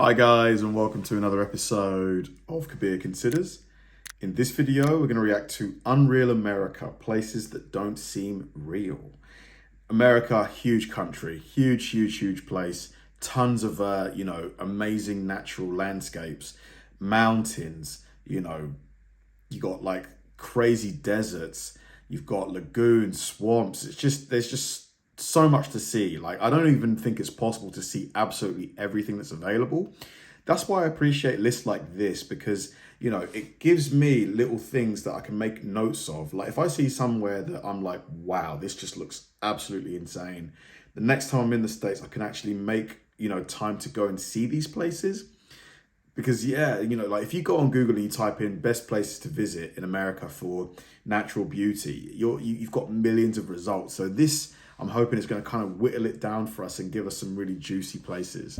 Hi guys, and welcome to another episode of Kabir Considers. In this video, we're going to react to Unreal America, places that don't seem real. America, huge country, huge place, tons of, amazing natural landscapes, mountains, you got like crazy deserts, you've got lagoons, swamps. There's just so much to see. Like, I don't even think it's possible to see absolutely everything that's available. That's why I appreciate lists like this, because it gives me little things that I can make notes of. Like if I see somewhere that I'm like, wow, this just looks absolutely insane, the next time I'm in the States I can actually make time to go and see these places. Because like if you go on Google and you type in best places to visit in America for natural beauty, you've got millions of results. So this, I'm hoping, it's going to kind of whittle it down for us and give us some really juicy places.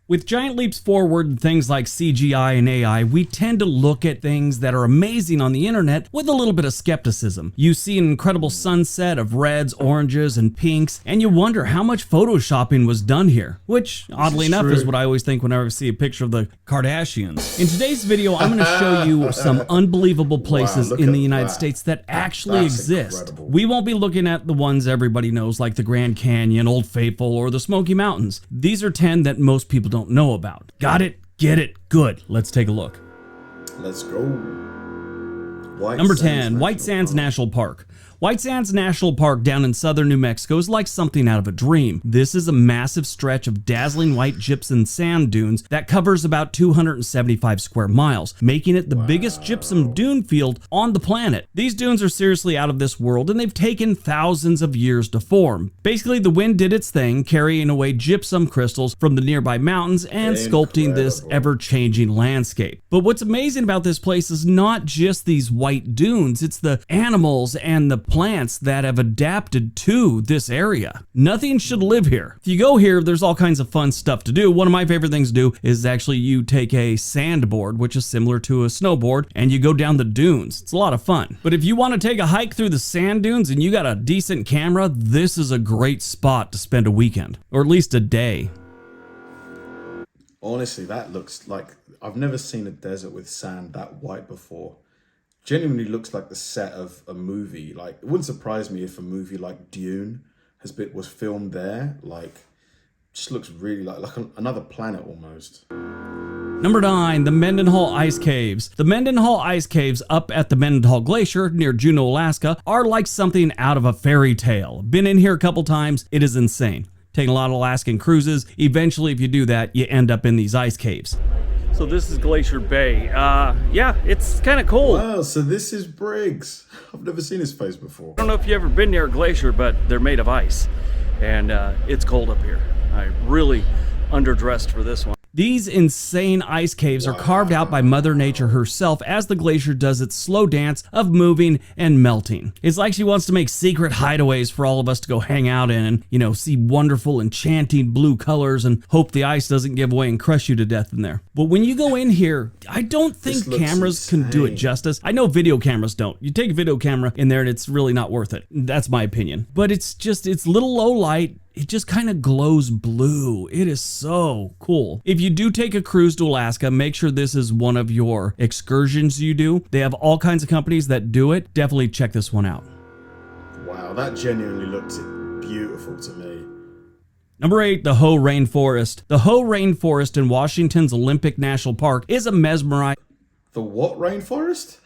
With giant leaps forward in things like CGI and AI, we tend to look at things that are amazing on the internet with a little bit of skepticism. You see an incredible sunset of reds, oranges, and pinks, and you wonder how much photoshopping was done here, which, oddly enough, is what I always think whenever I see a picture of the Kardashians. In today's video, I'm going to show you some unbelievable places in the United States that actually exist. Incredible. We won't be looking at the ones everybody knows, like the Grand Canyon, Old Faithful, or the Smoky Mountains. These are 10 that most people don't know about. Got it? Get it? Good. Let's take a look. Let's go. Number 10, White Sands National Park. White Sands National Park down in southern New Mexico is like something out of a dream. This is a massive stretch of dazzling white gypsum sand dunes that covers about 275 square miles, making it the biggest gypsum dune field on the planet. These dunes are seriously out of this world, and they've taken thousands of years to form. Basically, the wind did its thing, carrying away gypsum crystals from the nearby mountains and sculpting this ever-changing landscape. But what's amazing about this place is not just these white dunes, it's the animals and the plants that have adapted to this area. Nothing should live here. If you go here, there's all kinds of fun stuff to do. One of my favorite things to do is actually you take a sandboard, which is similar to a snowboard, and you go down the dunes. It's a lot of fun. But if you want to take a hike through the sand dunes and you got a decent camera, this is a great spot to spend a weekend, or at least a day. Honestly, that looks like, I've never seen a desert with sand that white before. Genuinely looks like the set of a movie. Like, it wouldn't surprise me if a movie like Dune was filmed there. Like, just looks really like another planet almost. Number 9, the Mendenhall Ice Caves. The Mendenhall Ice Caves up at the Mendenhall Glacier near Juneau, Alaska are like something out of a fairy tale. Been in here a couple times. It is insane. Taking a lot of Alaskan cruises. Eventually, if you do that, you end up in these ice caves. So this is Glacier Bay. Yeah, it's kind of cool. Wow, so this is Briggs. I've never seen his face before. I don't know if you've ever been near a glacier, but they're made of ice. And it's cold up here. I really underdressed for this one. These insane ice caves are carved out by Mother Nature herself as the glacier does its slow dance of moving and melting. It's like she wants to make secret hideaways for all of us to go hang out in and, see wonderful, enchanting blue colors and hope the ice doesn't give way and crush you to death in there. But when you go in here, I don't think cameras can do it justice. I know video cameras don't. You take a video camera in there and it's really not worth it. That's my opinion. But it's little low light. It just kind of glows blue. It is so cool. If you do take a cruise to Alaska, make sure this is one of your excursions you do. They have all kinds of companies that do it. Definitely check this one out. Wow, that genuinely looked beautiful to me. Number 8, the Hoh Rainforest. The Hoh Rainforest in Washington's Olympic National Park is a mesmerizing... The what rainforest?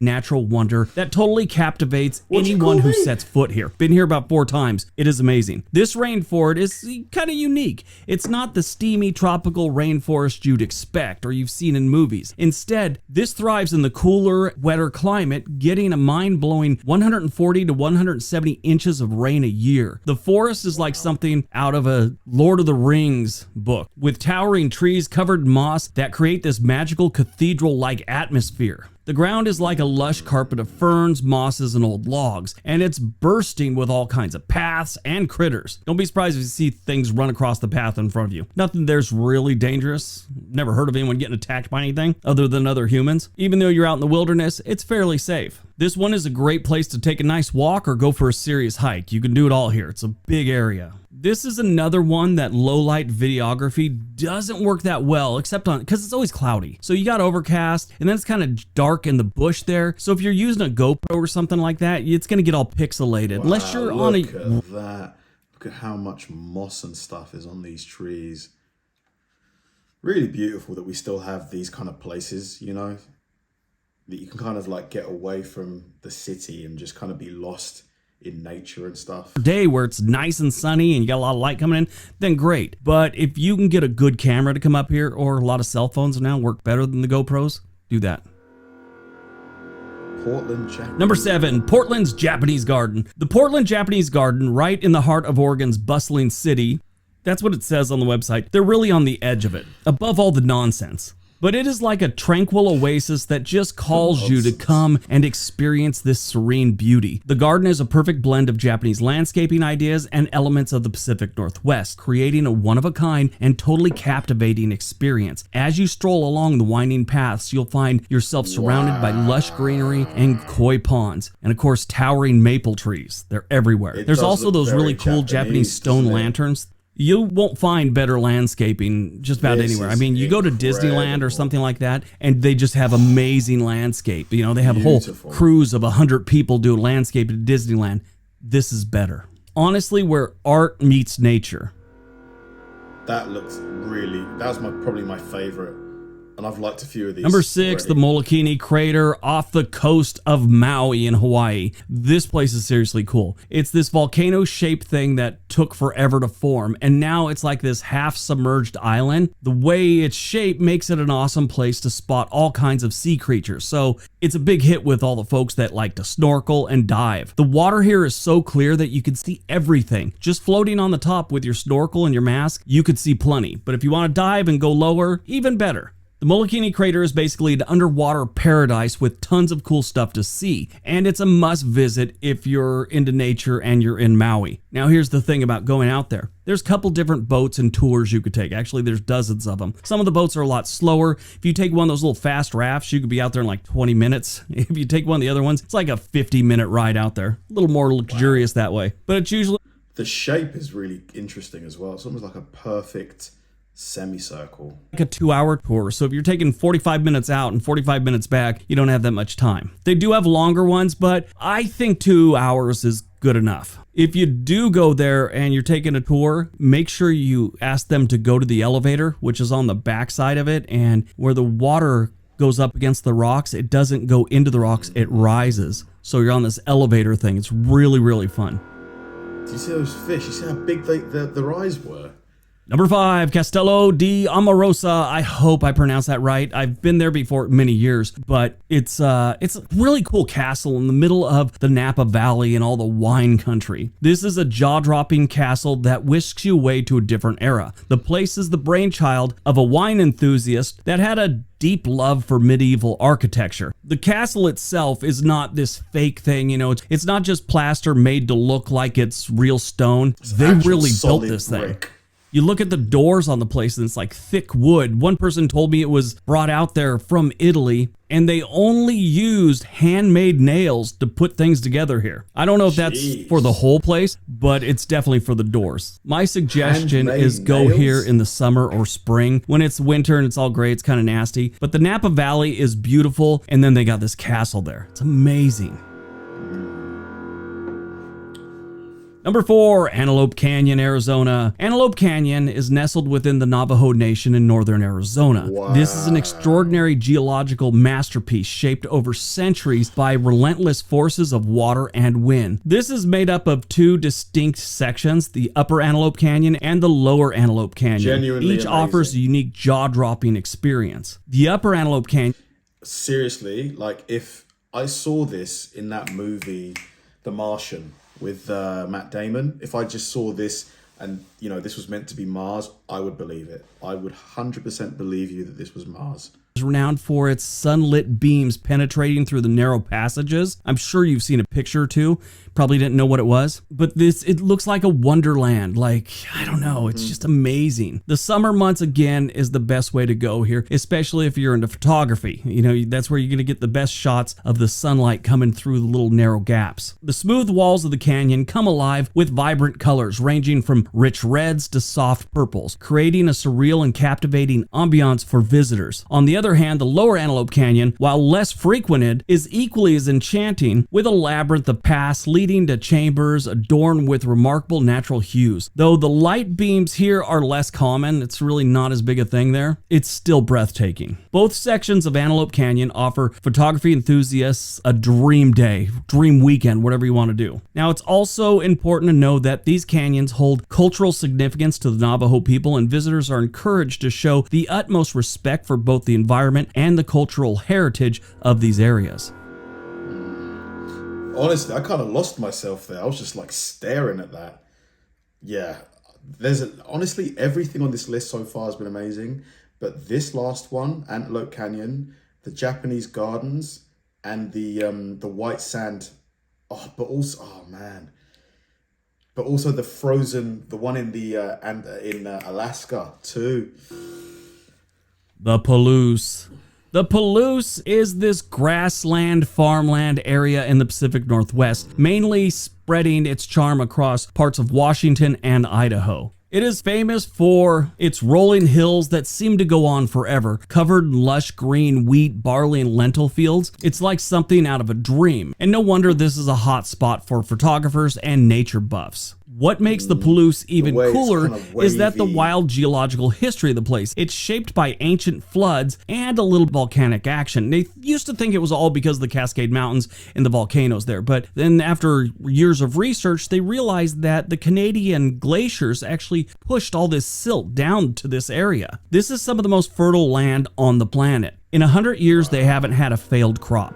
Natural wonder that totally captivates anyone who sets foot here. Been here about 4 times. It is amazing. This rainforest is kind of unique. It's not the steamy tropical rainforest you'd expect or you've seen in movies. Instead, this thrives in the cooler, wetter climate, getting a mind-blowing 140 to 170 inches of rain a year. The forest is like something out of a Lord of the Rings book, with towering trees covered in moss that create this magical cathedral-like atmosphere. The ground is like a lush carpet of ferns, mosses, and old logs, and it's bursting with all kinds of paths and critters. Don't be surprised if you see things run across the path in front of you. Nothing there's really dangerous. Never heard of anyone getting attacked by anything other than other humans. Even though you're out in the wilderness, it's fairly safe. This one is a great place to take a nice walk or go for a serious hike. You can do it all here. It's a big area. This is another one that low light videography doesn't work that well, except on because it's always cloudy. So you got overcast and then it's kind of dark in the bush there. So if you're using a GoPro or something like that, it's going to get all pixelated. Wow, unless you're on a... Look at that. Look at how much moss and stuff is on these trees. Really beautiful that we still have these kind of places, you know, that you can kind of like get away from the city and just kind of be lost in nature and stuff. Day where it's nice and sunny and you got a lot of light coming in, then great. But if you can get a good camera to come up here, or a lot of cell phones now work better than the GoPros, do that. Portland, Japanese. Number 7, Portland's Japanese Garden. The Portland Japanese Garden, right in the heart of Oregon's bustling city. That's what it says on the website. They're really on the edge of it, above all the nonsense. But it is like a tranquil oasis that just calls you to come and experience this serene beauty. The garden is a perfect blend of Japanese landscaping ideas and elements of the Pacific Northwest, creating a one-of-a-kind and totally captivating experience. As you stroll along the winding paths, you'll find yourself surrounded by lush greenery and koi ponds, and of course towering maple trees. They're everywhere. There's also those really cool Japanese stone lanterns. You won't find better landscaping just about anywhere. I mean, you go to Disneyland or something like that, and they just have amazing landscape. You know, they have a whole cruise of 100 people doing landscape at Disneyland. This is better. Honestly, where art meets nature. That looks really, that was probably my favorite. And I've liked a few of these. Number 6, the Mikini Crater off the coast of Maui in Hawaii. This place is seriously cool. It's this volcano-shaped thing that took forever to form, and now it's like this half-submerged island. The way it's shaped makes it an awesome place to spot all kinds of sea creatures, so it's a big hit with all the folks that like to snorkel and dive. The water here is so clear that you can see everything. Just floating on the top with your snorkel and your mask, you could see plenty. But if you want to dive and go lower, even better. The Mikini Crater is basically an underwater paradise with tons of cool stuff to see, and it's a must visit if you're into nature and you're in Maui. Now here's the thing about going out there. There's a couple different boats and tours you could take. Actually, there's dozens of them. Some of the boats are a lot slower. If you take one of those little fast rafts, you could be out there in like 20 minutes. If you take one of the other ones, it's like a 50-minute ride out there. A little more luxurious that way, but it's usually... The shape is really interesting as well. It's almost like a perfect semicircle. Like a 2-hour tour. So if you're taking 45 minutes out and 45 minutes back, you don't have that much time. They do have longer ones, but I think 2 hours is good enough. If you do go there and you're taking a tour, make sure you ask them to go to the elevator, which is on the back side of it, and where the water goes up against the rocks, it doesn't go into the rocks, it rises. So you're on this elevator thing. It's really, really fun. Do you see those fish? You see how big their eyes were? Number 5, Castello di Amor. I hope I pronounced that right. I've been there before many years, but it's a really cool castle in the middle of the Napa Valley and all the wine country. This is a jaw-dropping castle that whisks you away to a different era. The place is the brainchild of a wine enthusiast that had a deep love for medieval architecture. The castle itself is not this fake thing, you know, it's not just plaster made to look like it's real stone. They really built this thing. You look at the doors on the place and it's like thick wood. One person told me it was brought out there from Italy and they only used handmade nails to put things together here. I don't know if that's for the whole place, but it's definitely for the doors. My suggestion is go here in the summer or spring. When it's winter and it's all gray, it's kind of nasty. But the Napa Valley is beautiful, and then they got this castle there. It's amazing. Number 4, Antelope Canyon, Arizona. Antelope Canyon is nestled within the Navajo Nation in northern Arizona. Wow. This is an extraordinary geological masterpiece shaped over centuries by relentless forces of water and wind. This is made up of 2 distinct sections, the Upper Antelope Canyon and the Lower Antelope Canyon. Genuinely Each offers a unique jaw-dropping experience. The Upper Antelope Canyon... Seriously, like if I saw this in that movie, The Martian, with Matt Damon, if I just saw this and, you know, this was meant to be Mars, I would believe it. I would 100% believe you that this was Mars. is renowned for its sunlit beams penetrating through the narrow passages. I'm sure you've seen a picture or two. Probably didn't know what it was, but it looks like a wonderland. Like, I don't know, it's just amazing. The summer months, again, is the best way to go here, especially if you're into photography. You know, that's where you're going to get the best shots of the sunlight coming through the little narrow gaps. The smooth walls of the canyon come alive with vibrant colors ranging from rich reds to soft purples, creating a surreal and captivating ambiance for visitors. On the other hand, the lower Analou Canyon, while less frequented, is equally as enchanting, with a labyrinth of paths leading to chambers adorned with remarkable natural hues. Though the light beams here are less common, it's really not as big a thing there, it's still breathtaking. Both sections of Analou Canyon offer photography enthusiasts a dream day, dream weekend, whatever you want to do. Now, it's also important to know that these canyons hold cultural significance to the Navajo people, and visitors are encouraged to show the utmost respect for both the environment and the cultural heritage of these areas. Honestly, I kind of lost myself there. I was just like staring at that. Yeah, honestly, everything on this list so far has been amazing. But this last one, Analou Canyon, the Japanese gardens, and the white sand. But also the frozen, the one in in Alaska too. The Palouse. The Palouse is this grassland farmland area in the Pacific Northwest, mainly spreading its charm across parts of Washington and Idaho. It is famous for its rolling hills that seem to go on forever, covered in lush green wheat, barley, and lentil fields. It's like something out of a dream, and no wonder this is a hot spot for photographers and nature buffs. What makes the Palouse even cooler is that the wild geological history of the place. It's shaped by ancient floods and a little volcanic action. They used to think it was all because of the Cascade Mountains and the volcanoes there, but then after years of research, they realized that the Canadian glaciers actually pushed all this silt down to this area. This is some of the most fertile land on the planet. In 100 years, they haven't had a failed crop.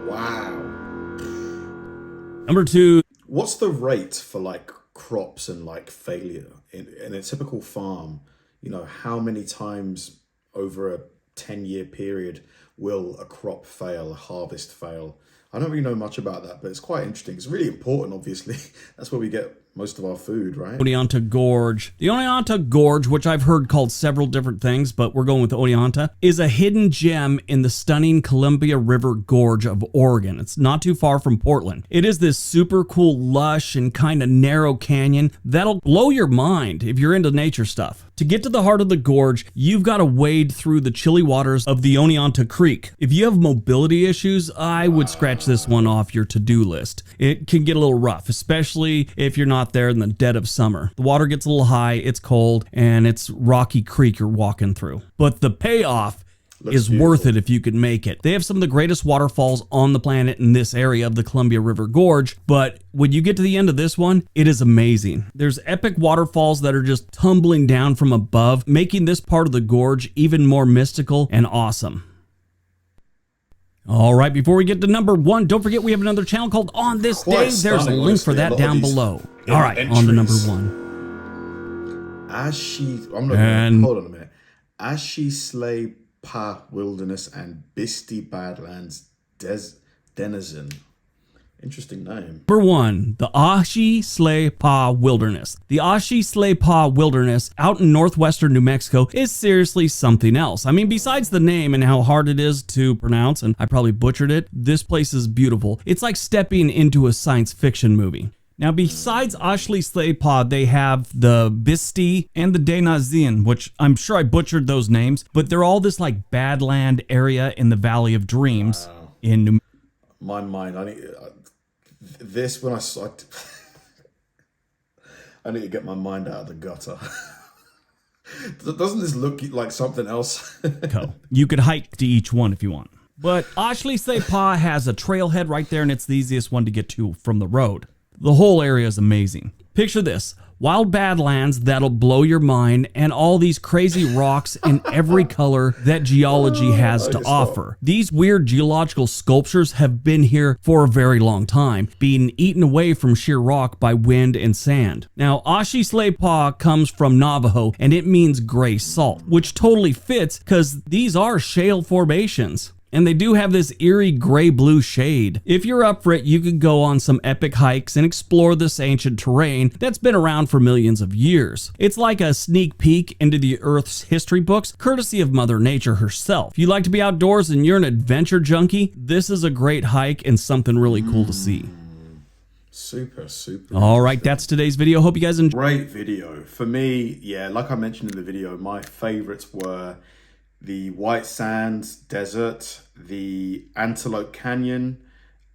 Wow. Number 2. What's the rate for like crops and like failure in a typical farm? You know, how many times over a 10-year period will a crop fail, a harvest fail? I don't really know much about that, but it's quite interesting. It's really important, obviously. That's where we get most of our food, right? Onata Gorge. The Onata Gorge, which I've heard called several different things, but we're going with Oneonta, is a hidden gem in the stunning Columbia River Gorge of Oregon. It's not too far from Portland. It is this super cool, lush, and kind of narrow canyon that'll blow your mind if you're into nature stuff. To get to the heart of the gorge, you've got to wade through the chilly waters of the Oneonta Creek. If you have mobility issues, I would scratch this one off your to-do list. It can get a little rough, especially if you're not there in the dead of summer. The water gets a little high, it's cold, and it's rocky creek you're walking through. But the payoff is beautiful. Worth it if you could make it. They have some of the greatest waterfalls on the planet in this area of the Columbia River Gorge, but when you get to the end of this one, it is amazing. There's epic waterfalls that are just tumbling down from above, making this part of the gorge even more mystical and awesome. All right, before we get to number 1, don't forget we have another channel called On This Day. There's a link for that down below. All right, entries. On to number 1. Ashi, hold on a minute. Ashi, Slaypai Wilderness and Bisti Badlands Denizen. Interesting name. Number 1, the Ashi Slaypai Wilderness. The Ashi Slaypai Wilderness out in northwestern New Mexico is seriously something else. I mean, besides the name and how hard it is to pronounce, and I probably butchered it, this place is beautiful. It's like stepping into a science fiction movie. Now, besides Ashi Slaypai, they have the Bisti and the Denizen, which I'm sure I butchered those names, but they're all this like badland area in the Valley of Dreams in New Mexico. My mind, I need to get my mind out of the gutter. Doesn't this look like something else? You could hike to each one if you want. But Ashi Slaypai has a trailhead right there, and it's the easiest one to get to from the road. The whole area is amazing. Picture this. Wild Badlands that'll blow your mind, and all these crazy rocks in every color that geology has to offer. These weird geological sculptures have been here for a very long time, being eaten away from sheer rock by wind and sand. Now, Ashi Slaypai comes from Navajo, and it means gray salt, which totally fits because these are shale formations. And they do have this eerie gray-blue shade. If you're up for it, you could go on some epic hikes and explore this ancient terrain that's been around for millions of years. It's like a sneak peek into the Earth's history books, courtesy of Mother Nature herself. If you like to be outdoors and you're an adventure junkie, this is a great hike and something really cool to see. Super. All right, that's today's video. Hope you guys enjoyed. Great video. For me, yeah, like I mentioned in the video, my favorites were the White Sands Desert, the Analou Canyon,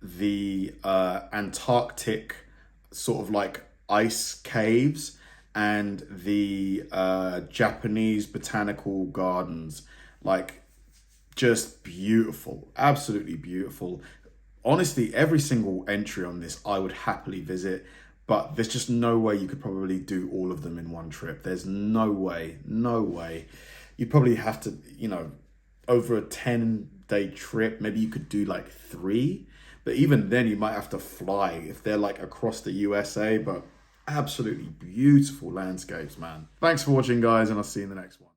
the Antarctic sort of like ice caves, and the Japanese botanical gardens. Like, just beautiful, absolutely beautiful. Honestly, every single entry on this I would happily visit, but there's just no way you could probably do all of them in one trip. There's no way. You'd probably have to, you know, over a 10-day trip, maybe you could do like 3. But even then, you might have to fly if they're like across the USA. But absolutely beautiful landscapes, man. Thanks for watching, guys, and I'll see you in the next one.